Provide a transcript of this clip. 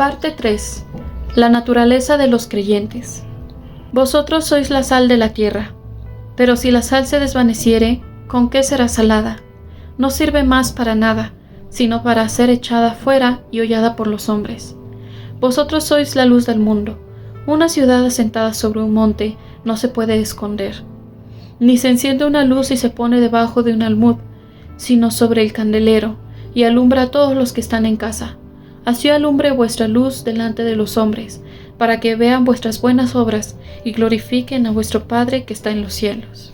Parte 3. La naturaleza de los creyentes. Vosotros sois la sal de la tierra, pero si la sal se desvaneciere, ¿con qué será salada? No sirve más para nada, sino para ser echada fuera y hollada por los hombres. Vosotros sois la luz del mundo. Una ciudad asentada sobre un monte no se puede esconder. Ni se enciende una luz y se pone debajo de un almud, sino sobre el candelero, y alumbra a todos los que están en casa. Así alumbre vuestra luz delante de los hombres, para que vean vuestras buenas obras y glorifiquen a vuestro Padre que está en los cielos.